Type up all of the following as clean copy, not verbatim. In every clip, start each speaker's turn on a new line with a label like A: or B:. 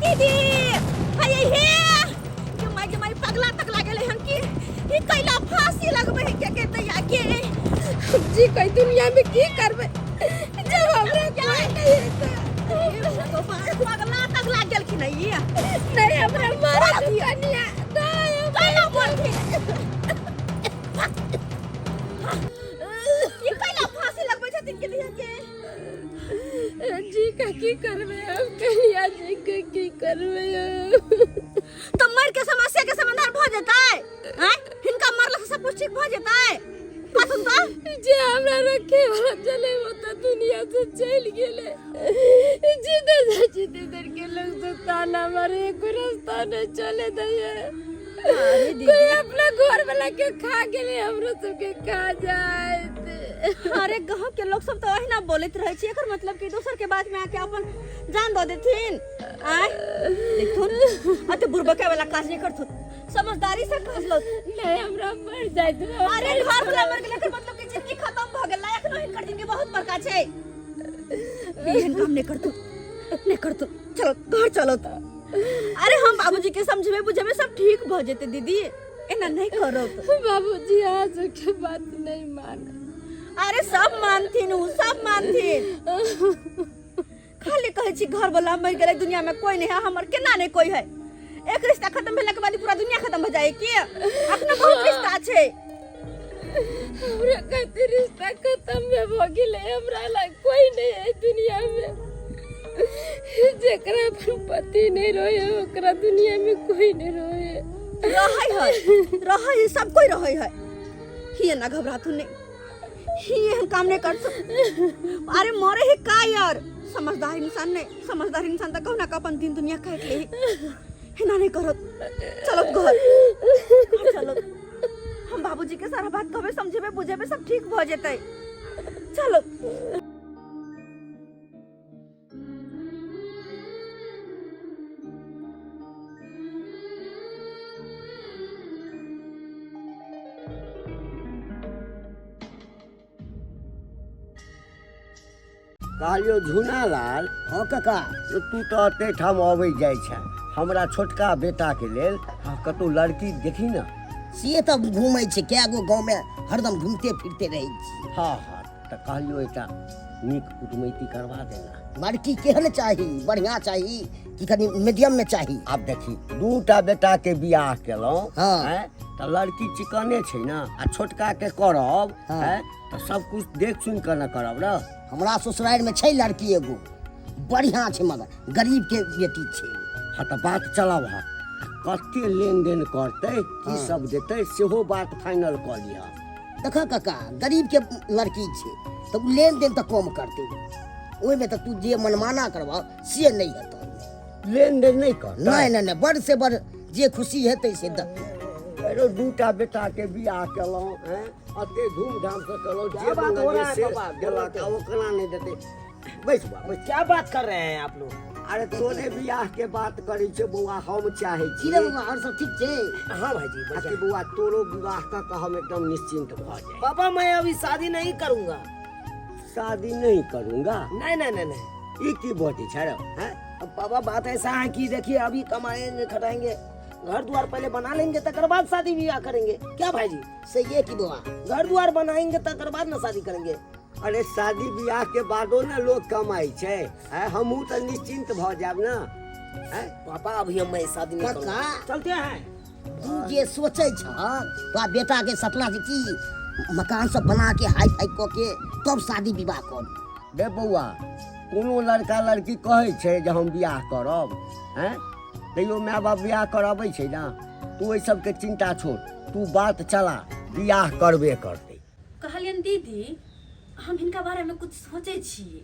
A: दीदी हाय हे जमाई पगला तक लागले हम की ई कैला फांसी लगबे के तैया के जी कई दुनिया में की करबे जब हमरा कोई नहीं है तो पगला तक लाग गेल कि नहीं हमरा मारा दिया निया कैला बोल के ई कैला फांसी लगबे छथिन के तैया के जी का की करबे हम कहिया जी का की करबे तो मर के समस्या के समाधान भ जतै हैं हिनका मरला से सब कुछ ठीक भ जतै पाथुन तो जे हमरा रखे वाला चले वो तो दुनिया से चल गेले जिधर के लोग तो ताना मारे को रास्ता न चले दये अरे दीदी कोई अपना घर वाला के खा गेले हमरो सब के खा जाए अरे गांव के लोग सब तो ओहिना बोलत रहे छी एकर मतलब कि दोसर के बात में आके अपन जान दो देथिन आय देखथुन अते बुरबके वाला काज नहीं करथुन समझदारी से काज लो नहीं हमरा मर जाइत अरे घर वाला मर गेल एकर मतलब कि जिंदगी खत्म भ गेल एखनो हिनकर जिंदगी बहुत बड़का छै एहन काम नहीं करतु चलो घर चलो तो अरे हम बाबूजी के समझबे बुझबे सब ठीक भ जेते दीदी एना नहीं करो तो बाबूजी आज के बात नहीं मान अरे सब मानथिन खाली कहे छी घर वाला मर गेले दुनिया में कोई नहीं है हमर केना नहीं कोई है एक रिश्ता खत्म भेला के बाद पूरा दुनिया खत्म हो जाए की अपना बहुत रिश्ता छै हमरा कते रिश्ता खत्म में भ गेले हमरा लाग कोई नहीं है दुनिया में जेकरा पति नहीं रहे ओकरा दुनिया में कोई नहीं रहे सब कोई रहे है ही ना घबरातु नहीं ही हम काम नहीं कर अरे मोरे ही का यार समझदार इंसान तक कहना का अपन दिन दुनिया काट ले हिना नहीं करो चलो घर चलो हम बाबूजी के सारा बात कहबे समझेबे बुझेबे सब ठीक भ जेतै चलो
B: कहलियो झुनालाल
C: हाँ काका
B: तू तो अते ठाम अबै जाय छ हमरा छोटका बेटा के लेल कतौ लड़की देखी ना
C: से तब घूमै छै क्या गो गांव में हरदम घूमते फिरते रहै छी
B: हाँ तो कहलियो एकटा नीक कुटमैती करवा देना
C: लड़की केहन चाही बढ़िया चाही कि कनी मीडियम में चाही
B: अब देखी दूटा बेटा के बियाह केलौं
C: हाँ।
B: हैं तो लड़की चिकने छै ना आ छोटका के करब
C: हाँ।
B: हैं तो सब कुछ देख सुन कर न करब ना
C: हमरा ससुराल में छै लड़की एगो बढ़िया छै मगर गरीब के बेटी छै
B: हाँ तो बात चलाब हा कते लेन देन करते की सब देते सेहो बात फाइनल कर लिया
C: देखा काका गरीब के लड़की छै तो लेन देन तो कम करते ओहि में तो तू जे मनमाना करबा से नहीं हेतौ
B: लेन देन नहीं कर
C: नहीं बड़ से बड़ जे खुशी हेतै से देतै
B: अरे दूटा बेटा के बियाह केलौं हैं अते धूमधाम से केलौं जे
D: बात हो रहा है
B: से
D: पापा?
B: गेला का वो कना नहीं देते बैठ
D: क्या बात कर रहे हैं आप लोग?
B: अरे तोने बियाह के बात करी छे बउआ हम चाहे छी
C: की रे बाबा और सब ठीक छै
D: हाँ भाईजी
B: कि बउआ तोरो विवाह का हम एकदम निश्चिंत भ जाए
D: पापा मैं अभी शादी नहीं करूंगा।
B: शादी नहीं करूंगा
D: नहीं
B: ये की बोटी छड़ो हैं
D: अब पापा बात ऐसा है कि देखिए अभी कमाएंगे खटाएंगे घर द्वार पहले बना लेंगे तकर बाद शादी ब्याह करेंगे क्या भाईजी?
C: सही है कि बाबा
D: घर द्वार बनाएंगे तकर बाद ना शादी करेंगे।
B: अरे शादी ब्याह के बादो ना लोग कमाई छे हमहू तो निश्चिंत भ जाब ना
D: पापा अभी हम शादी नहीं
C: काका
D: करूंगा। चलते हैं
C: तू जे सोचे छ तो बेटा के सपना से की मकान सब बना के हाई फाई क के तब शादी विवाह कर
B: बे बउआ कोनो लड़का लड़की कहे छे जे हम ब्याह करब हैं तैयो माय बाप ब्याह कराबै छे ना तू ओइ सब के चिंता छोड़ तू बात चला ब्याह करबे करते
A: कहलियन दीदी हम इनका बारे में कुछ सोचे छिए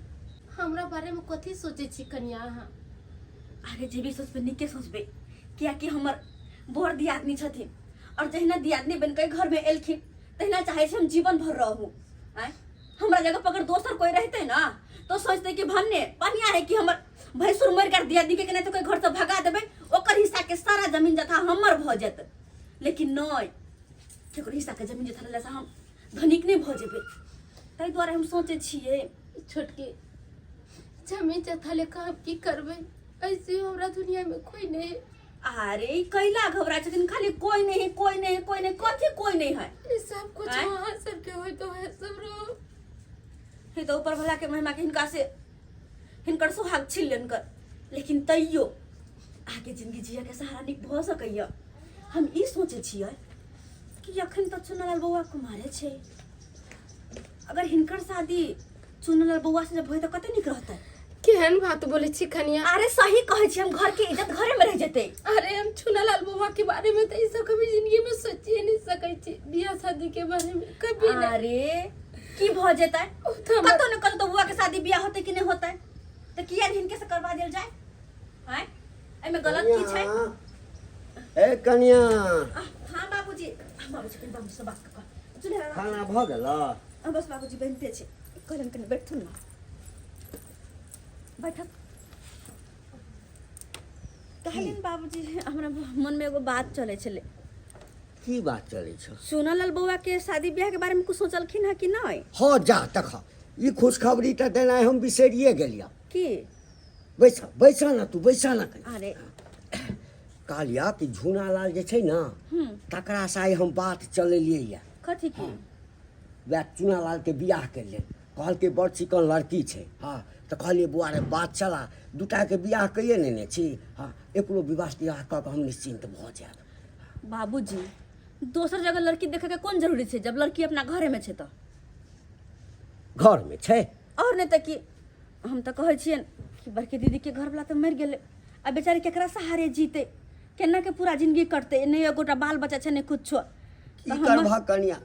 E: हमरा बारे में कथी सोचे छी कन्या अहाँ?
A: अरे जे भी सोचबे निके सोचबे किया कि हमर बोर दियादनी छथिन और जहिना दियादनी बन के घर में एलखिन तहिना चाहे हम जीवन भर रहूं हमरा जगह पर अगर दोसर कोई रहते ना तो सोचते कि भन्ने पनिया है कि हमर भैंसुर मर कर दियादनी के तो कोई घर से भगा देबे ओकर हिस्सा के सारा जमीन जथा हमर भ जेते लेकिन नहीं केकरो हिस्सा के जमीन जथा लेसा हम धनिक नहीं भ जेबे ताहि द्वारे हम सोचे छिए
E: छोटके जमीन जथा लेकर आप की करबे ऐसे हमरा दुनिया में कोई नहीं।
A: अरे ई कैला घबरा छथिन, खाली कोई नहीं कथी कोई नहीं है।
E: ये सब कुछ
A: आय?
E: वहाँ सबके होय तो है सब रो।
A: हे तो ऊपर भला के महिमा के हिनकर सुहाग छीन लेन कर, लेकिन तैयो आगे जिंदगी जिया के सहारा निक भ सकैया। हम ई सोचे छियै कि अखन तक चुनलाल बौआ कुमारे छै, अगर हिनकर शादी चुनलाल बौआ से जब होय त कते निक रहतै।
E: केहन बात बोले छी कनिया।
A: अरे सही कहै छी, हम घर के इज्जत घरे में रह जेतै।
E: अरे हम चुनालाल बउआ के बारे में तो ई सब कभी जिंदगी में सोचिए नहीं सकै छी, बियाह शादी के बारे में कभी नहीं।
A: अरे की भ जेतै, कतो न कतो बुआ के शादी बियाह होतै कि नहीं होतै, त किया हिनके से करवा देल जाय। हैं एमे गलत की छै।
B: ए कनिया
A: हां बाबूजी के बाबू से बात कर चले।
B: खाना भ गेल?
A: बस बाबूजी बनते छै, कहलन कने बैठथुन ना, बैठक। कहलिन बाबूजी हमरा मन में एगो बात चले छले।
B: की बात चलै छ?
A: सोनालाल बउआ के शादी ब्याह के बारे में कुछ सोचलखिन है कि नहीं?
B: हाँ जा तक ई खुशखबरी तो देना हम बिसरिए गेलिया।
A: की
B: बैसा ना तू बैसा ना कनी।
A: अरे
B: कहलिया कि झूनालाल जे छै ना तकरा से आइ हम बात चलेलिए या
A: कथी की?
B: वह चुनालाल के बियाह के लेल कहल के बड़ चिकन लड़की छै। हाँ तो कहलिए बुआ रे बात चला, दूटा के बियाह कइए नेने छी। हाँ एकरो विवाह तिवाह कऽ के हम निश्चिंत भ जाएब।
A: बाबूजी दोसर जगह लड़की देखे के कौन जरूरी छै, जब लड़की अपना घरे में छै तो।
B: घर में छै
A: और नहीं तो कि हम तो कहै छियन कि बड़की दीदी के घर वाला तो मर गेले, अब बेचारी केकरा सहारे जीते, केना के पूरा जिंदगी कटते, नहीं एगोटा बाल बच्चा छै नहीं कुछो।
B: की करबा कनिया।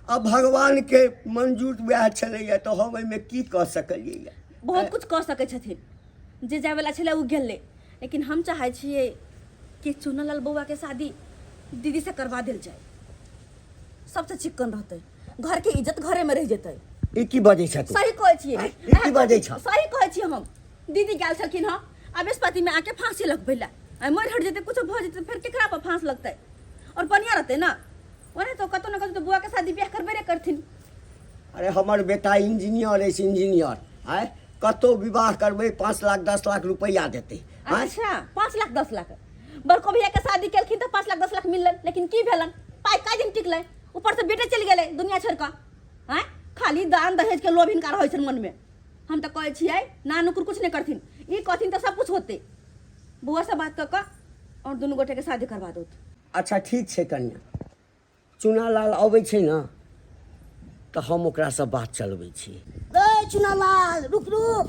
B: अब भगवान के मंजूर वह छलैया तो हम एहिमे की कह सकलिए।
A: बहुत कुछ कह सकै छथिन, जे जाय वाला छले उ गेले, लेकिन हम चाहे छियै कि चुनलाल बउआ के शादी दीदी से करवा देल जाए, सबसे चिक्कन रहते, घर के इज्जत घरे में रह जेतै।
B: ई की बजै छ तू?
A: सही कहै छियै।
B: ई की बजै छ?
A: सही कहै छियै हम। दीदी गेल छलखिन हँ अबेस्पति में आके फांसी लगबैला, मर हट जेतै कुछ भ जेतै फिर केकरा पर फांस लगतै, और बढ़िया रहतै ना। ओने तो कतो न कतो तो बुआ के शादी ब्याह करबे रे करथिन।
B: अरे हमर बेटा इंजीनियर है, इंजीनियर आय कतो विवाह करबै 5 लाख 10 लाख रुपया देते।
A: अच्छा 5 लाख 10 लाख बड़को भैया के शादी केलखिन तो 5 लाख 10 लाख मिललन, लेकिन की भेलन, पाई का दिन टिकलै, ऊपर से बेटे चल गेलै दुनिया छोड़ के। हैं खाली दान दहेज के लोभ हिनका रहै छन मन में। हम तो कहै छियै ना नुकुर कुछ नहीं करथिन, ई कहथिन तो सब कुछ होते। बुआ से बात क और दोनों गोटे के शादी करवा दो।
B: अच्छा ठीक छै कन्या, चुनालाल अबै छै ना तो हम ओकरा से बात चलबै छी।
C: ए चुनालाल रुक रुक।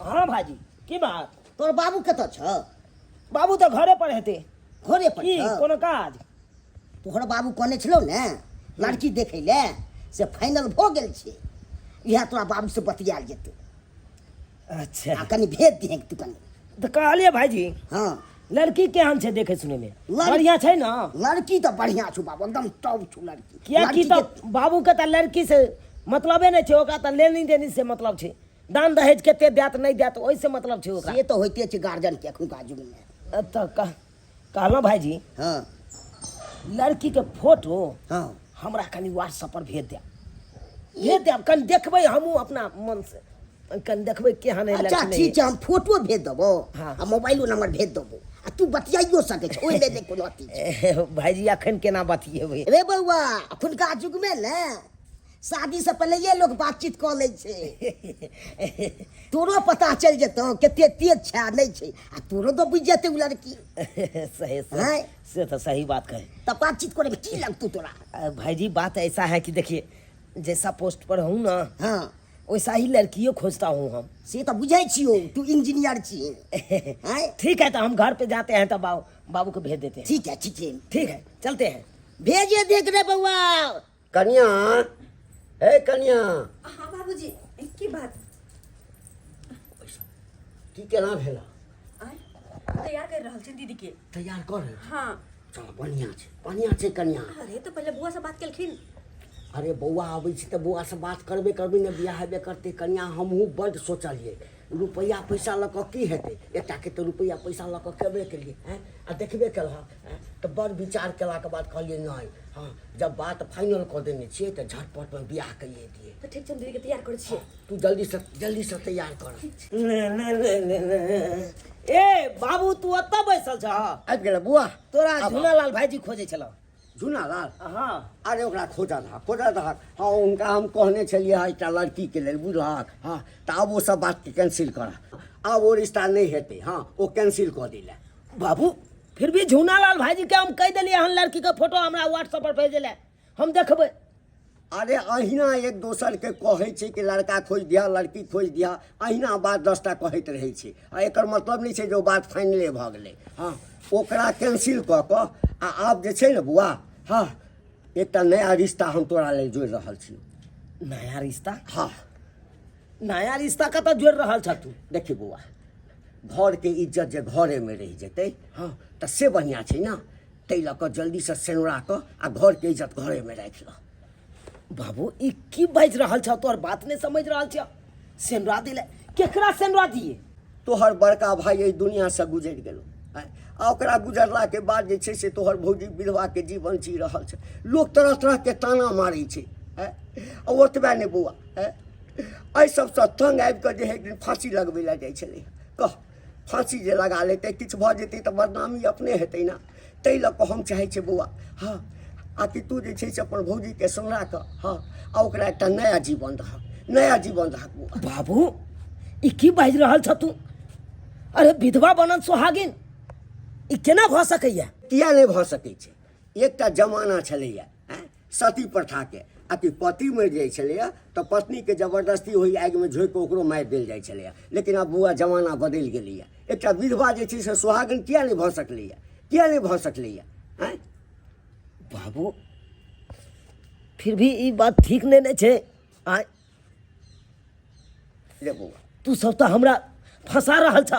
D: हाँ भाजी की बात?
C: तोर बाबू कतऽ छ?
D: बाबू तो घरे पर हेते।
C: घरे पर
D: की
C: छ?
D: कोनो काज?
C: तोहर बाबू कहने छलो ने लड़की देखे ले से फाइनल भ गेल छै, इहा तोरा बाबू से बतियाल जेतै।
D: अच्छा
C: आ कनी भेज दिहे तू कनी।
D: तो कहलिए भाईजी
C: हाँ
D: लड़की केहन छै देखे सुने में?
C: लड़-
D: बढ़िया छै ना?
C: लड़की तो बढ़िया छौ बाबू, एकदम टॉप छौ लड़की।
D: किया की
C: लड़की
D: तो
C: के-
D: बाबू के तो लड़की से मतलबे नहीं छै, ओकरा तो लेनी देनी से मतलब छै, दान दहेज कते देत नहीं देत ओहि से मतलब छै ओकरा।
C: से तो होइते छै गार्जियन के एखुनका युग में।
D: तो कहलहुँ भाईजी
C: हाँ
D: लड़की के फोटो
C: हाँ
D: हमरा कनी व्हाट्सएप पर भेज देब कनी देखबै हमहूँ अपना मन से, कनी देखबै केहन है
C: अच्छा
D: लड़की।
C: ठीक छै, हम फोटो भेज देबो
D: हाँ।
C: आ मोबाइलो नंबर भेज देबो, आ तू बतियाइयो सकै छ, ओइ में कोनो अथी छै।
D: भाईजी अखन केना बतियेबै?
C: रे बउआ एखुनका युग में ने शादी से पहले ये लोग बातचीत कऽ लै छै, तोरो पता चल जेतौ कते तेज छै आ नहीं छै, आ तोरो तो बुझ जेतै उ लड़की।
D: सही
C: हैं?
D: से तो सही बात कहे।
C: तब बातचीत करे में की लगतौ तोरा?
D: भाईजी बात ऐसा है कि देखिए जैसा पोस्ट पर हूँ ना
C: हाँ
D: वैसा ही लड़कियों खोजता हूँ हम।
C: से तो बुझै छियो तू इंजीनियर छियै। हैं?
D: ठीक है तो हम घर पे जाते हैं तो बाबू को भेज देते हैं।
C: ठीक है ठीक है,
D: ठीक है चलते हैं।
C: भेजे देख रे बउआ।
B: कन्या ए कन्या
A: हाँ बाबूजी की बात?
B: की केना भेला?
A: तैयार कर रहल छी दीदी के।
B: तैयार कर?
A: हाँ
B: चल बढ़िया छै कन्या।
A: अरे तो पहले बुआ से बात केलखिन।
B: अरे बौआ अबै छै तऽ बौआ से बात करबे ने बियाह हेबे करते। कन्या हमहूँ बड्ड सोचलिए रुपया पैसा लऽ कऽ की हेतै एकटा के तऽ रुपया पैसा लऽ कऽ केबे केलिए हैं आ देखबे केलहक तऽ बड़ विचार केलाके बाद कहलिए नहीं हाँ जब बात फाइनल कऽ देने छियै तऽ झटपट में बियाह करिए दिए।
A: तो ठीक छै, हम दीदी के तैयार कर छियै।
B: तू जल्दी से तैयार कर।
D: ए बाबू तू ओतऽ बैसल छ?
B: आबि गेल बुआ।
D: तोरा झूलालाल भाईजी खोजे छल।
B: झूलालाल?
D: हाँ
B: अरे ओकरा खोजा था हाँ उनका हम कहने छलिए हाँ एकटा लड़की के लेल बुझलक हाँ तो अब वो सब बात के कैंसिल कर। अब वो रिश्ता नहीं हेतै हाँ वो कैंसिल कर दिले।
D: बाबू फिर भी झूलालाल भाईजी के हम कह दिलिए हन लड़की के फोटो हमरा व्हाट्सएप पर भेजे ले, हम देखबै।
B: अरे अहिना एक दोसर के कहै छै कि लड़का खोज दिया लड़की खोज दिया, अहिना बात 10टा कहैत रहै छै आ एकर मतलब नहीं छै जे बात फाइनले भऽ गेलै हाँ ओकरा कैंसिल कऽ कऽ आ आब जे छै ने बुआ हाँ एकटा नया रिश्ता हम तोरा लेल जोड़ि रहल छी।
D: नया रिश्ता?
B: हाँ
D: नया रिश्ता कतऽ जोड़ि रहल छ तू?
B: देखी बुआ घर के इज्जत जे घरे में रह जेतै हाँ तऽ से बढ़िया छै ना, तै लऽ कऽ जल्दी से सेनुरा कऽ आ घर के इज्जत घरे में राखि लऽ।
D: बाबू ई की बाजि रहल छ? तोहर बात नहीं समझ रहल छ। सेनुरा दिले केकरा सेनुरा दिए?
B: तोहर बड़का भाई एहि दुनिया से गुजरि गेलो आ ओकरा गुजरला के बाद जे छै से तोहर भौजी विधवा के जीवन जी रहल छै। लोग तरह तरह के ताना मारै छै आ ओतबे नहि बौआ एहि सबसँ तंग आबि कऽ जे एक दिन फांसी लगबै लए जाइ छलै। कह फांसी जे लगा लेतै किछु भऽ जेतै तऽ बदनामी अपने हेतै ना, ताहि लऽ कऽ हम चाहै छियै बौआ हाँ आ कि तू जे छै से अपन भौजी के समरा कऽ हाँ आ ओकरा एकटा नया जीवन दहक बौआ।
D: बाबू ई की बाजि रहल छ तू? अरे विधवा बनल सोहागिन ई केना भऽ सकैया?
B: किया नहीं भऽ सकै छै? एकटा जमाना छलैया सती प्रथा के आ कि पति मरि जाइ छलैया तऽ पत्नी के जबरदस्ती ओहि आगि में झोंकि कऽ ओकरो मारि देल जाइ छलैया, लेकिन आब बुआ जमाना बदलि गेलैया। एकटा विधवा जे छै से सोहागिन किया नहीं भऽ सकलैया? किया नहीं भऽ सकलैया? हैं
D: बाबू फिर भी ई बात ठीक नहीं ने छै। आय
B: रे बौआ
D: तू सब तो हमरा फंसा रहल छ,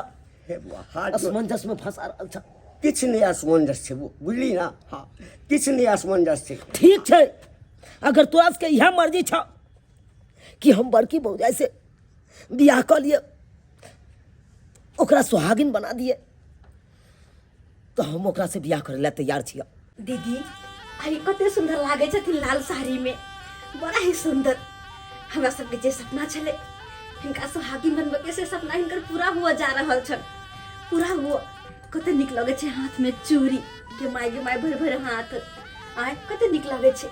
B: हे बुआ हाथ
D: असमंजस में फंसा रहल छ।
B: किछु नहीं असमंजस छै बुझली ना हाँ किछु नहीं असमंजस छै।
D: ठीक छै अगर तोरा के यह मर्जी छ कि हम बड़की भौजाई से बियाह कऽ लिए ओकरा सुहागिन बना दिए तो हम ओकरा से बियाह करे ला तैयार छियै।
A: दीदी आई कते सुंदर लागे छथिन लाल साड़ी में, बड़ा ही सुंदर। हमरा सबके जे सपना छले हिनका सुहागिन बनबे के से सपना हिनकर पूरा हुआ जा रहल छन, पूरा हुआ। कते निक लगे छे हाथ में चूड़ी के माय भर भर हाथ आय कते निक लगे छे।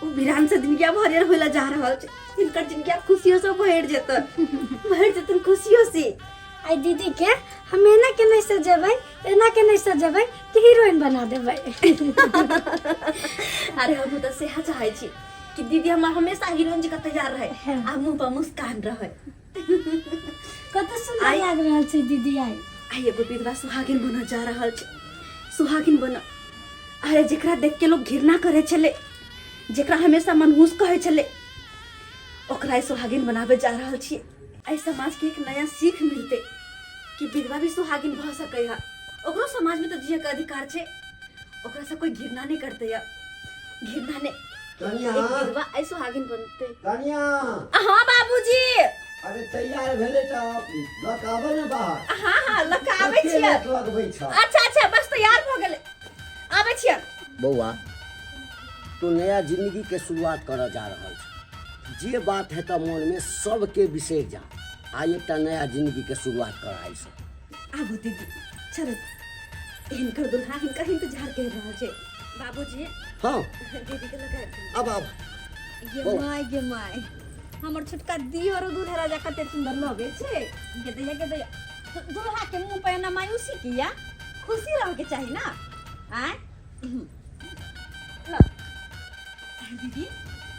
A: ओ वीरान से जिंदगिया भरे होला जा रहल छे, हिनकर जिंदगिया खुशियों से भर जेतन खुशियों से।
E: आई दीदी के हम एना के नहीं सजेबै कि हीरोइन बना देबै।
A: अरे हम तो सेहा चाहे छी कि दीदी हमार हमेशा हीरोइन जी का तैयार रहे आ मुंह पर मुस्कान रहे।
E: कते सुंदर लाग रहल छै दीदी।
A: आई एगो विधवा सुहागिन बन जा रहल छै, सुहागिन बन। अरे जेकरा देख के लोग घृणा करे छले, जेकरा हमेशा मनहूस कहे छले, ओकरा सुहागिन बनावे जा रहल छियै। आई समाज के एक नया सीख मिलते कि विधवा भी सुहागिन भ सकै है। ओकरो समाज में तो जिये के अधिकार छे, ओकरा से कोई घृणा नहीं करते या घृणा ने
B: कन्या
A: एक विधवा आई सुहागिन बनते।
B: कन्या
A: हाँ बाबूजी।
B: अरे तैयार भेले तऽ लकाबे ने बाहर।
A: हाँ लकाबे छियै।
B: लगबै छ।
A: अच्छा बस तैयार भ गेले, आबे छियै।
B: बौआ तू नया जिंदगी के शुरुआत करऽ जा रहल छ, जे बात है तो मन में सबके बिसरि जा। आई एकटा नया जिंदगी के शुरुआत कर आई से।
A: आबो दीदी चलो, हिनकर दुल्हा हिनका इंतजार कर रहल छै। बाबूजी
B: हाँ
A: दीदी के लगा
B: अब
A: गे माय हमर छोटका दियोर दूल्हा राजा कते सुंदर लगे छे। के दैया दूल्हा के मुंह पे ना मायूसी किया, खुशी रह के चाहिए ना। आय लो दीदी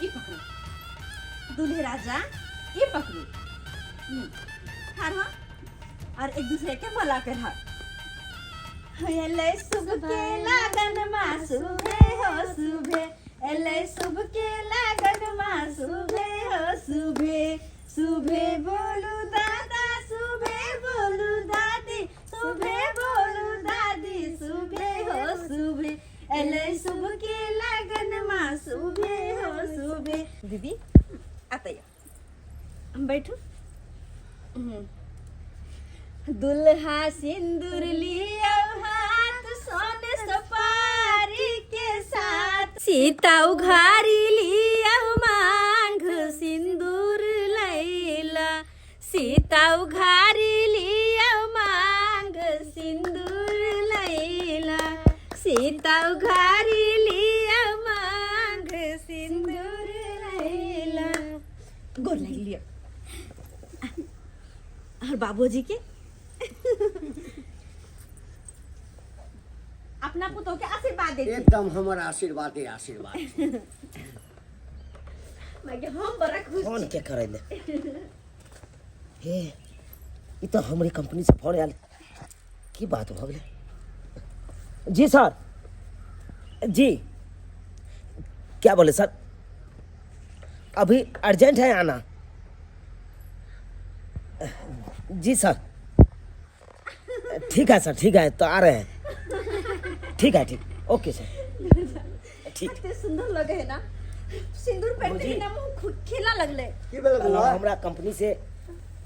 A: ई पकड़ो, दूल्हे राजा ये पकड़ो। हाँ और एक दूसरे के मला कर हाथ। एले शुभ के लगन मां सुबे हो सुबे, एले शुभ के लगन मां सुबे हो सुबे। सुबे बोलू दादा सुबे बोलू दादी, सुबे बोलू दादी सुबे हो सुबे। एले शुभ के लगन मां सुबे हो सुबे। दीदी आते हम बैठो। दुल्हा सिंदूर लिया हाथ सोने सपारी के साथ सीता उघारी लिया मांग सिंदूर लैला सीता उघारी लिया मांग सिंदूर लैला सीता उघारी लिया मांग सिंदूर लैला गोर लग लिया और बाबूजी के अपना पुतों के आशीर्वाद दे
B: एकदम हमारा आशीर्वाद है आशीर्वाद।
A: हम बड़ा खुश
D: फोन के करे ले हे ई तो हमारी कंपनी से फोन आयल की बात हो गई। जी सर जी क्या बोले सर अभी अर्जेंट है आना। जी सर ठीक है सर ठीक है तो आ रहे हैं ठीक है ठीक ओके सर ठीक।
A: कितने सुंदर लगे है ना सिंदूर पहनते ही ना मुंह खिला लगले।
B: की बोले बुआ?
D: हमरा कंपनी से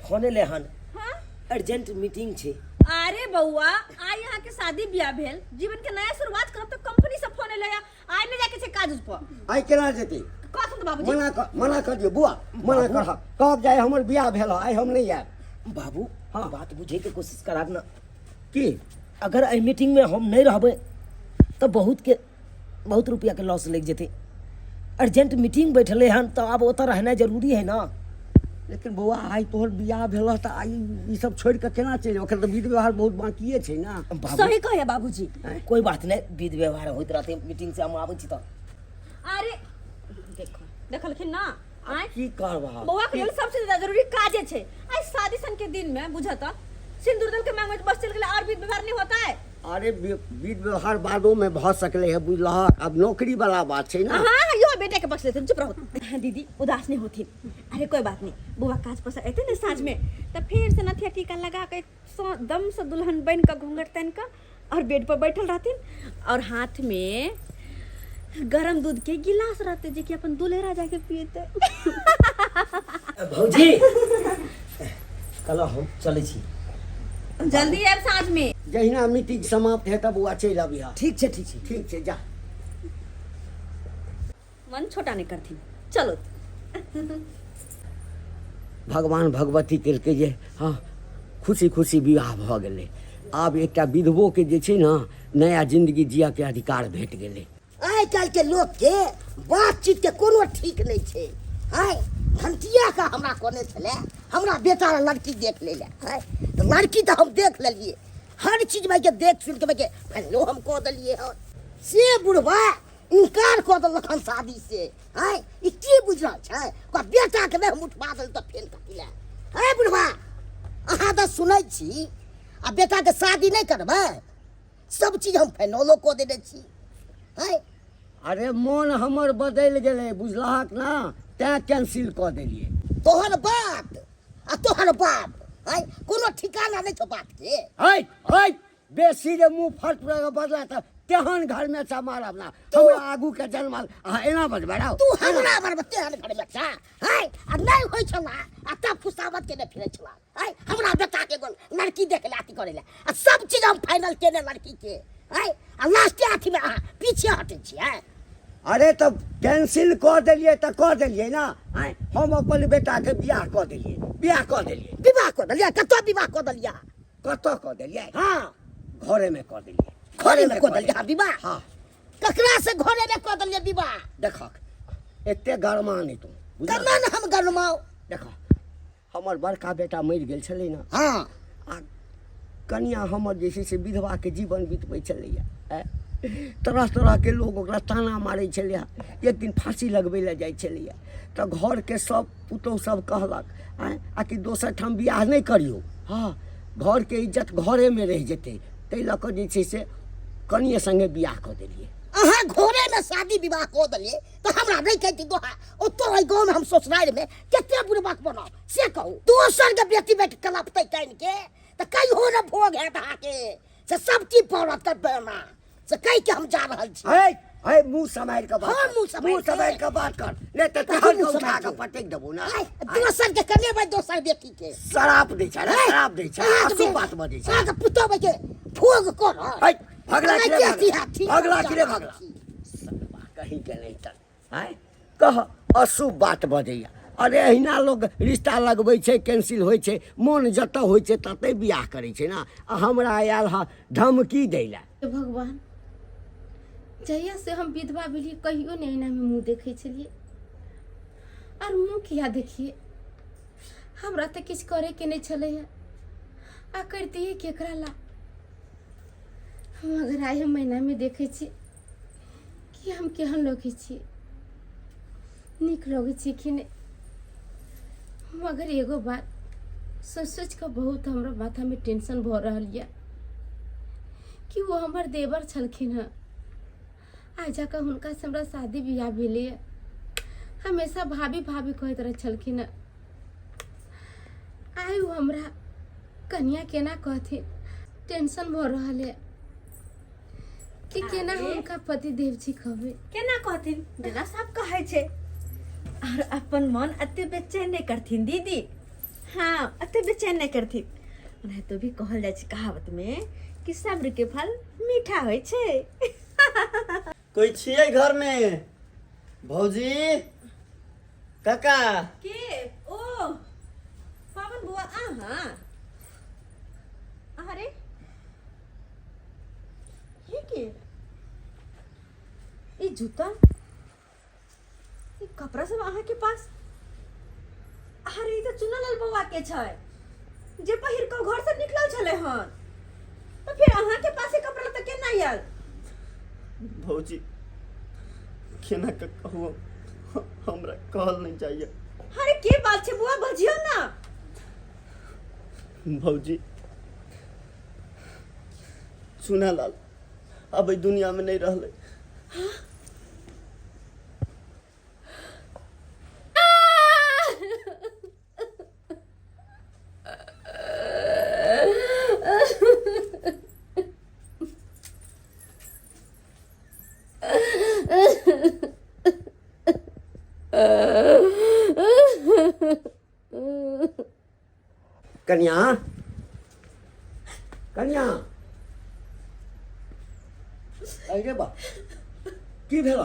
D: फोन ले हन
A: हाँ?
D: अर्जेंट मीटिंग छे।
A: अरे बउआ आई यहाँ के शादी ब्याह भेल जीवन के नया शुरुआत करब तो कंपनी से फोन लगा आई ले जाके छे काज उस पर
B: आई केना जेती?
A: कथन तो बाबूजी
B: मना कर दियो बुआ मना कर कब जाए हमर बियाह भेल आई हम नहीं आए।
D: बाबू
B: हाँ।
D: बात बुझे के कोशिश कराब ना
B: की
D: अगर आई मीटिंग में हम नहीं रहबे तो बहुत रुपया के लॉस लग जेते। अर्जेंट मीटिंग बैठले हन तो अब ओतर रहना जरूरी है ना।
B: लेकिन बुआ आई तोहर बियाह भेल त आई ई सब छोड़ के केना चल ओकर त विध व्यवहार बहुत बाकी छै ना।
D: बाबू
A: सही कहे बाबूजी।
D: कोई बात नहीं विध व्यवहार होइत रहते मीटिंग से हम आबै छी तो।
A: अरे देखो देखलखिन ना आय
B: की करबा
A: बउआ के लेल सबसे ज्यादा जरूरी काजे छे। आई शादी सन के दिन में बुझता सिंदूर दल के मांग में बस चल गेला और विध व्यवहार नहीं होता है।
B: अरे विध व्यवहार बादो में भ सकले है बुझला अब नौकरी वाला बात छै ना।
A: हाँ यो बेटे के पक्ष लेते चुप रहो दीदी उदास नहीं होती। अरे कोई बात नहीं बुआ काज पसा एते ना साँझ में तो फिर से नथिया टीका लगा के दम से दुल्हन बन का घूंघट तन का और बेड पर बैठल रहतीन और हाथ में गरम दूध के गिलास रहते जे कि अपन दूल्हे राजा के पिएते।
D: भौजी कल हम चले छी
A: जल्दी आब साँझ में
B: जहिना मीटिंग समाप्त है तब बुआ चल आबी।
D: ठीक छे ठीक छे
B: ठीक छै जा।
A: मन छोटा नहीं करती चलो।
B: भगवान भगवती केलकै जे हाँ खुशी खुशी विवाह भऽ गेलै। आब एकटा विधवो के जे छै ना नया जिंदगी जिया के अधिकार भेट गेलै।
C: आइ काल्हि के लोग के बातचीत के कोनो ठीक नहीं छे। आय घंटिया का हमरा कोने छले हमरा बेटा ला लड़की देख ले ले आय तो लड़की तो हम देख लेलिए हर चीज में के देख सुन के के फैलो हम को दलिए हो से बुढ़वा इनकार को दलखन शादी से आय ई की बुझला छै को बेटा के नहीं मुठवा दल तो फेल कटिले। आय बुढ़वा अहाँ तो सुनै छी आ बेटा के शादी नहीं करबे सब चीज हम फैनोलो को देने छी। आय
B: अरे मन हमर बदल गेलै बुझलहक ना तैं कैंसिल कऽ देलिए।
C: तोहर बात आ तोहर बाप आय कोनो ठिकाना नहीं छो बात के।
B: है है बेसी जे मुंह फट बदला त तेहन घर में चा मारब ना हमरा आगू के जन्मल अहाँ एना बजबै रौ।
C: तू हमरा बरबते हन घर में छा आय आ नहीं होय छला आ तब फुसावत के ने फिरै छला आय हमरा बेटा के गोल लड़की देख लाती करे ले आ सब चीज हम फाइनल केने लड़की के आय आ लास्ट आथी में अहाँ पीछे हटे छी। आय
B: अरे तब कैंसिल कऽ देलिए त कऽ देलिए ना। आय हम अपन बेटा के बियाह कऽ देलिए
C: विवाह को दलिया कतो विवाह को दलिया
B: कतऽ कऽ देलिए?
C: हां
B: घरे में कऽ देलिए।
C: घरे में को दलिया विवाह
B: हाँ
C: ककरा से घरे में को दलिया विवाह
B: देखक एते गरमा नहीं तू
C: कना न हम गरमाओ
B: देख हमर बड़का बेटा मरि गेल छलै ना।
C: हां
B: आ कनिया हमर जे छै से विधवा के जीवन बितबै छलैया। तरह तरह के लोग ओकरा ताना मारै छलै। एक दिन फांसी लगबै लए जाइ छलैया तऽ घर के सब पुतौह सब कहलक आ कि दोसर ठाम बियाह नहीं करियो। हाँ घर के इज्जत घरे में रह जेतै ताहि लऽ कऽ जे छै से कनिये संगे बियाह कऽ देलिए।
C: अहाँ घरे में शादी विवाह को दलिए तो हमरा नहीं कहती दोहा ओ तोरा गांव में हम ससुराल में केते बुढ़बाक बनाओ से कहू दोसर के बेटी बेटी कलपतै कान के तो कई हो न भोग है तहा के से सब चीज पौरत कर बेना से कई के हम जा रहल छी।
B: है मुंह समार के बात
C: हाँ,
B: कर।
C: मुंह समार के।
B: समार के बात कर नहीं तो
C: तो
B: तहर
C: मुंह
B: के
C: समार
B: उठा के
C: के।
B: पटक देबो ना
C: आय, दोसर के कने भाई दोसर बेटी के
B: शराब दै छै रे, शराब दै छै आसू बात बजै छै
C: आके पुतो के फोग कर
B: है भगला
C: नहीं
B: किरे
C: कहती है,
B: भगला
C: ठीक
B: भगला
C: है,
B: किरे
C: ठीक है।
B: भगला सरवा कहीं के नहीं तक है कह अशुभ बात बजैया अरे अहिना लोग रिश्ता लगबै छै कैंसिल होइ छै मोन जतऽ होइ छै ततै बियाह करै छै ना आ हमरा आयल ह धमकी दै लए
E: हे भगवान जहिया से हम विधवा भेलिए कहियो नहीं एना में मुंह देखे छलिए और मुंह किया देखिए हमरा तो किछ करे के नहीं छले है आ करती केकरा ला हम अगर आए महीना में देखे छी कि हम केहन लगे छी निक लगे छी कि नहीं मगर एगो बात सोच सोच के बहुत हमरा माथा में टेंशन भ रहल है कि वो हमार देवर छलखिन है आ जाकर हुनका से हमरा शादी बियाह भेले है हमेशा भाभी भाभी कहत रह छलखिन है आइ वो हमरा कन्या केना कहथिन टेंशन भ रहल है कि केना हुनका पति देव जी कहबे
A: केना कहथिन जेना सब कहै छै और अपन मन अते बेचैन नहीं करथिन दीदी हाँ अते बेचैन नहीं करथिन ओना तो भी कहल जाय छै कहावत में कि सब्र के फल मीठा होय छै
F: कोई छियै घर में भौजी काका
A: के ओ पावन बुआ आहा अरे ये के ई जूता ई कपड़ा सब अहाँ के पास अरे ई तो चुनलाल बउआ के छै जे पहिर के घर से निकलल छले हन तो फिर अहाँ के पास ई कपड़ा त केना आयल
F: भौजी केना के कहू हमरा कहल नहीं चाहिए
A: अरे के बात छै बुआ बजियो ना
F: भौजी सुना लाल अब ई दुनिया में नहीं रहले
B: कन्या कन्या अरे बा की भेला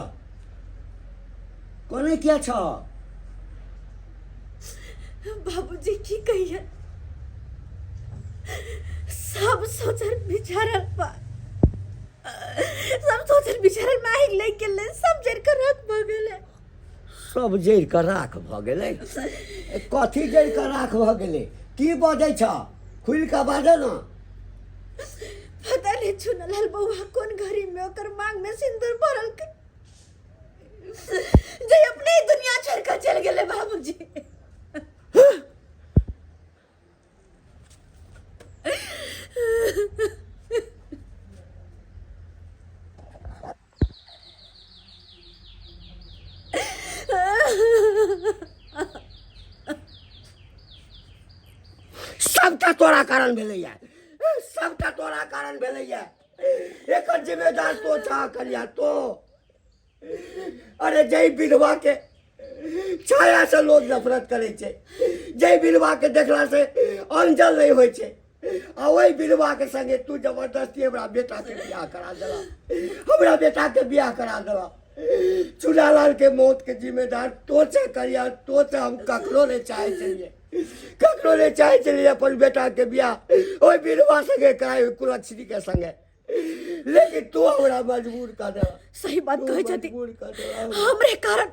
B: कोने किया छ
A: बाबूजी की कहिए सब सोचल विचारल बा सब सोचल विचारल माहिक ले के ले सब जर के रख भ गेले
B: सब जड़ के राख भ गेलै कथी जड़ के राख भ गेलै की बजै छ खुल के बाजे ना
A: पता नहीं चुनलाल बउआ कौन घड़ी में ओकर मांग में सिंदूर भरल के जे अपने ही दुनिया छोड़ के चल गेले बाबूजी
B: सबटा तोरा कारण भेलैया सबटा तोरा कारण भेलैया एकर जिम्मेदार तो छा कन्या तो अरे जय विधवा के छाया से लोग नफरत करे छै जय विधवा के देखला से अंजल नहीं होइ छै आ वही विधवा के संगे तू जबरदस्ती हमरा बेटा के बियाह करा देला हमरा बेटा के बियाह करा देला चुनालाल के मौत के जिम्मेदार तो छे करिया तो छे हम ककरो नहीं चाहे छलिए ककरो नहीं चाहे छलिए अपन बेटा के बियाह ओई विधवा संगे कराए कुलच्छनी के संगे लेकिन तू हमरा मजबूर कर देला
A: सही बात कहे छथि
B: मजबूर कर देला
A: हमरे कारण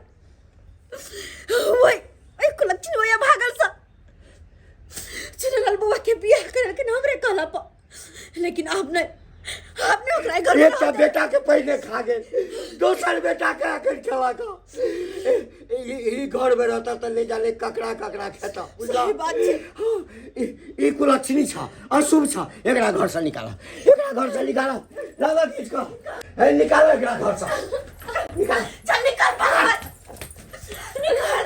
A: ओए कुलच्छनी होया भागल सा चुनलाल बउआ के बियाह करे लेकिन हमरे कहला प लेकिन आपने ओकरा घर में
B: एकटा बेटा के पहले खा गेल दोसर बेटा के आखिर खेला का ई घर में रहता तो ले जाने ककड़ा ककड़ा खाता
A: सही बात छै
B: ई कुलच्छनी छ अशुभ छ एकरा घर से निकाल लावा खींच कर ए निकाल एकरा घर से निकाल
A: चल निकल बाहर निकल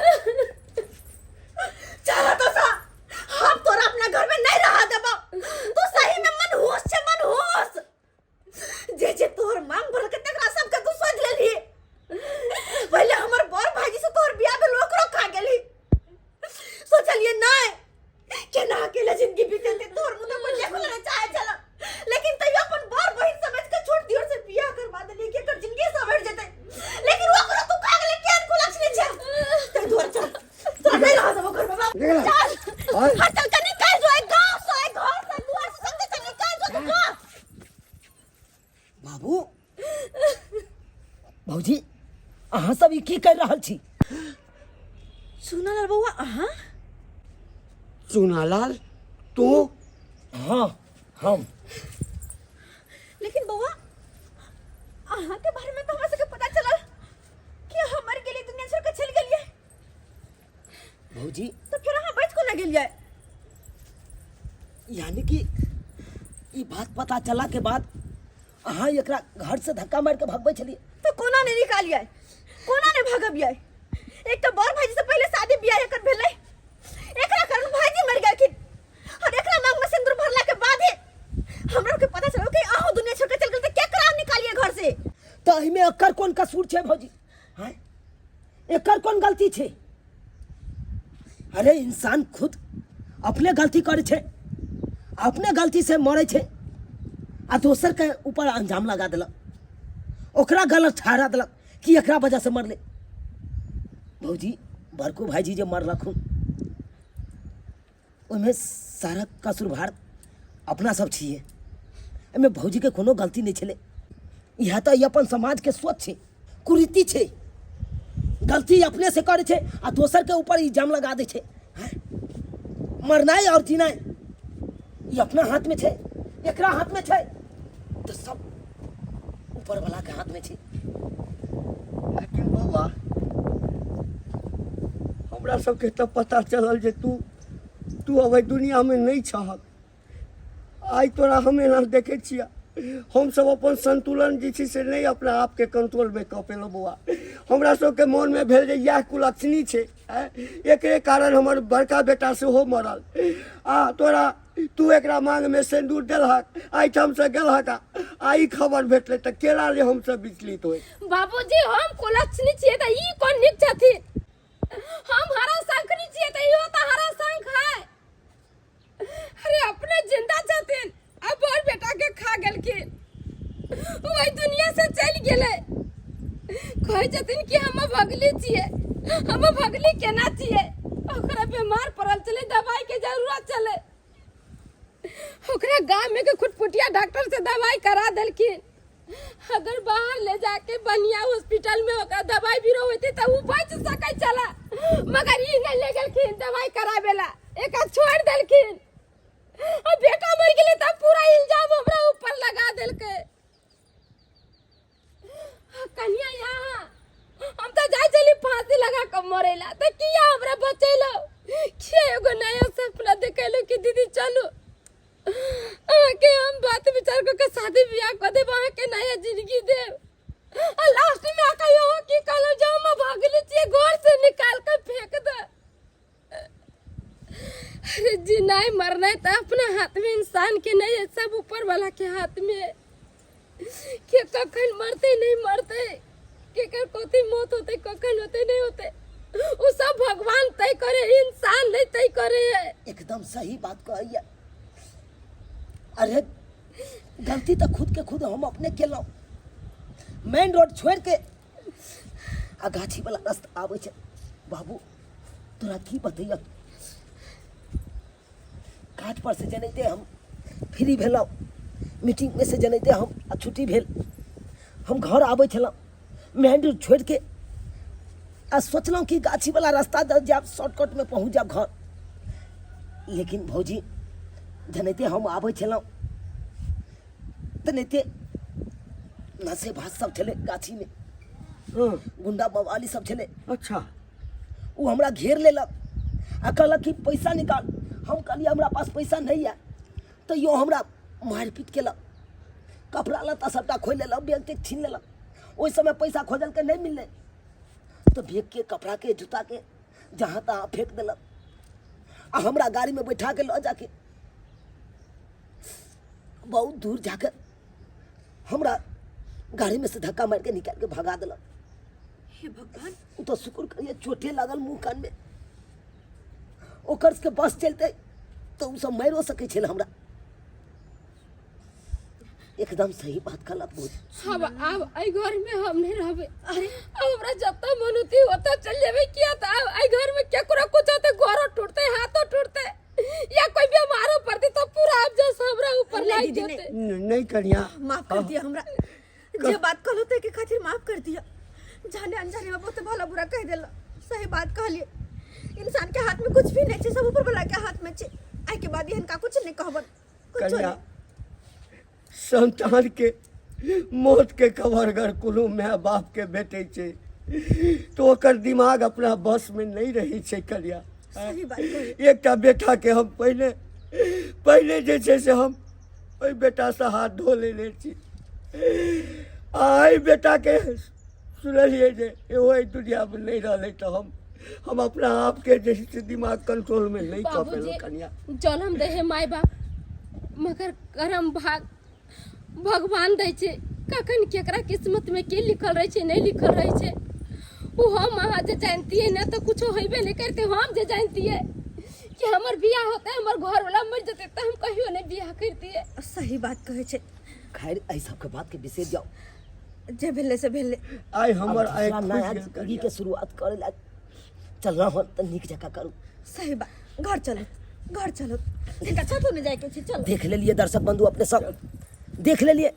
A: चल तो सा हम तोरा अपना घर में नहीं रहा देबो तू सही में मनहूस छे मनहूस जे जे तोहर मांग भर के तकरा सब के तू सोच लेली
D: भौजी अहाँ सब ई की कर रहल छी?
A: सुनल बउआ अहाँ
B: चुनालाल तू?
D: हाँ हम।
A: लेकिन बउआ अहाँ के बारे में तो हमरा सबके पता चलल कि हम मर गेली, दुनिया छोड़ के चल गेलिए।
D: भौजी
A: तो फिर अहाँ बच को ना गेलिए?
D: यानी कि ई बात पता चला के बाद अहाँ एकरा घर से धक्का मार के भगबै छलिए?
A: तो कोना ने निकालिए, कोना ने भगबिए? एक तो बड़ भाईजी से पहले शादी बियाह एकर भेलै, एकरा कारण भाईजी मर गेलखिन और एकरा मांग में सिंदूर भरला के बाद ही हमरा के पता चलो कि आहू दुनिया छोड़ के चल गेल। तो केकरा निकालिए घर से?
D: तो एहिमे एकर कोन कसूर छे भौजी? हैं एकर कोन गलती छे? अरे इंसान खुद अपने गलती करे छे, अपने गलती से मरे छे आ दोसर के ऊपर अंजाम लगा देलक, ओकरा गलत ठहरा देलक कि एकरा वजह से मरले। भौजी बड़को भाईजी जे मरलखुन ओहिमे सारा कसूरभार अपना सब छिए, एहिमे भौजी के कोनो गलती नहीं छले। यह तो अपन समाज के सोच छे, कुरीति छे, गलती अपने से करे छे आ दोसर के ऊपर इल्जाम लगा दे छे। हैं? मरनाई और जीनाई ये अपना हाथ में छे, एकरा हाथ में छे, तो सब ऊपर वाला के हाथ में छे।
B: लेकिन बउआ हमरा सबके तो पता चलल जे तू अब एहि दुनिया में नहीं छहक। आई तोरा हमें ना देखे छिया, हम सब अपन संतुलन जे छै से नहीं अपना आप के कंट्रोल में कऽ पेलहुँ बउआ। हमरा सबके मन में भेल जे यह कुलक्षणी छै, एकरे कारण हमर बड़का बेटा सेहो मरल आ तू एकरा मांग में सिंदूर देलहक, आइठम से गेलहक आई खबर भेटले त केला ले हम सब विचलित होय।
E: बाबूजी हम कुलक्षणी छिए त ई कोन नीक छथिन? हम हरा शंखनी छिए त इहो त हरा शंख है। अरे अपने जिंदा छथिन, अब और बेटा के खा गेलखिन, वही दुनिया से चल गेले। कहै छथिन कि हम भगली छिए, हम भगली केना छिए? ओकरा बीमार पड़ल चले, दवाई के जरूरत चले, ओकरा गांव में के खुटपुटिया डॉक्टर से दवाई करा देलखिन। अगर बाहर ले जाके बनिया हॉस्पिटल में ओकरा दवाई बीरो होती तो वो बच सकै चला, मगर ई नहीं ले गेलखिन दवाई करावेला, एका छोड़ देलखिन। अब बेटा मर गेले तब पूरा इल्जाम हमरा ऊपर लगा देलके। कन्या यहाँ हम तो जाय चली फांसी लगा के मरेला, तो किया हमरा बचैलो? के एगो नया सपना देखेलो कि दीदी चलो के हम बात विचार को के शादी ब्याह कर दे, वहां के नया जिंदगी दे। और लास्ट में आका यो कि कलो जाओ मैं भागली छिए, घर से निकाल के फेंक दे। अरे जीनाई मरना तो अपने हाथ में, इंसान के नहीं है, सब ऊपर वाला के हाथ में है। के कखन मरते नहीं मरते, के कर कोती मौत होते कखन होते नहीं होते, वो सब भगवान तय करे, इंसान नहीं तय करे है।
D: एकदम सही बात कहिए। अरे गलती तो खुद के खुद हम अपने केलौं। मेन रोड छोड़ के आ गाछी वाला रास्ता आवे छे। बाबू तोरा की बतैया, घाट पर से जनैते हम फ्री भेलौं, मीटिंग में से जनैते हम आ छुट्टी भेल, हम घर आबै छलौं, मेन रोड छोड़ के आ सोचलौं कि गाछी वाला रास्ता जाब, शॉर्टकट में पहुँच जाब घर। लेकिन भौजी जनैते हम आबै छलौं तनैते नशे भात सब छले गाछी में, गुंडा बवाली सब छले।
B: अच्छा
D: वो हमरा घेर लेलक आ कहलक कि पैसा निकाल। हम कहलिए हमरा पास पैसा नहीं है, तो यो हमरा मारपीट केलक, कपड़ा लत्ता सबटा खोल लेलक, बैग तक छीन लेलक। ओहि समय पैसा खोजल के नहीं मिलले, तो बैग के कपड़ा के जूता के जहाँ तहाँ फेंक देलक आ हमरा गाड़ी में बैठा के ल जाके बहुत दूर जाकर हमरा गाड़ी में से धक्का मार के निकाल के भगा दिलक।
A: हे भगवान,
D: वो तो शुक्र करिए चोटे लागल मुंह कान में, ओकर के बस चलते तो उ सब मारो सके छे हमरा। एकदम सही बात कहलक भौजी।
E: अब आई घर में हम नहीं रहबे। अरे अब हमरा जत्ता मन होती होता चल जेबे, किया त अब आई घर में केकरो कुछ होते, घरो टूटते, हाथों टूटते, या कोई बीमारो पड़ती तो पूरा अब जैसे हमरा ऊपर लाग जेते।
B: नहीं करिया,
A: माफ कर दिया हमरा, जे बात कहलो ते के खातिर माफ कर दिया। जाने अनजाने में बहुत भला बुरा कह देला। सही बात कहलिए, इंसान के हाथ में कुछ भी नहीं छे, सब ऊपर वाला के हाथ में छे। आई के बाद इनका कुछ नहीं कहबन, कुछ
B: कन्या संतान के मौत के खबर अगर कोनो माय बाप के भेटे छे तो ओकर दिमाग अपना बस में नहीं रही छे कन्या।
A: सही बात कहलिए।
B: एकटा बेटा के हम पहले जे छे से हम ओई बेटा से हाथ धो लेने छी। आई बेटा के सुनलिए जे ओई दुनिया में नहीं रहले तो हम अपना आप के जैसे दिमाग कंट्रोल में नहीं कर पेलो कन्या।
E: जन्म दे है माय बाप, मगर कर्म भाग भगवान दै छे। कखन केकरा किस्मत में के लिखल रहे छे नहीं लिखल रहे छे वो हम अहाँ जे जानती है ना तो कुछ होइबे नहीं करते। हम जे जानती है कि हमर बियाह होता है, हमर घर वाला मर जते तो हम कहियो नहीं बियाह करती है।
A: सही बात कहे छे।
D: खैर ऐ सब के बात के बिसेर जाओ।
A: जे भेले से भेले।
B: आई हमर
D: अब
B: आई
D: दूसरा नया जिंदगी के शुरुआत करे ला चल रहा हो तो निक जगह करू।
A: सही बात, घर चलो, घर चलो। इनका छत नहीं जाए के छे, चलो।
D: देख ले लिए दर्शक बंधु अपने सब देख ले लिए,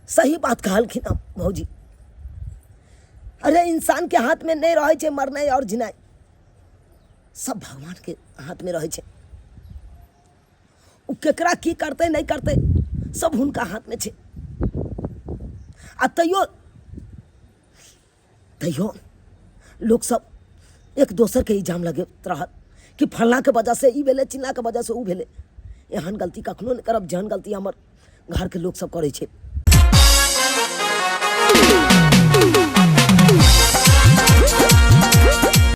D: सही बात कहलखिन आप भौजी। अरे इंसान के हाथ में नहीं रहे छे मरनाई और जिनाई, सब भगवान के हाथ में रहे छे। उ केकरा की करते नहीं करते सब उनका हाथ में छे। आ तैयो लोग सब एक दोसर के इल्जाम लगे रहत कि फलना के वजह से ई भेले, चिल्ला के वजह से ऊ भेले। एहन गलती कखनो नहीं करब जहन गलती हमर घर के लोग सब करे छे।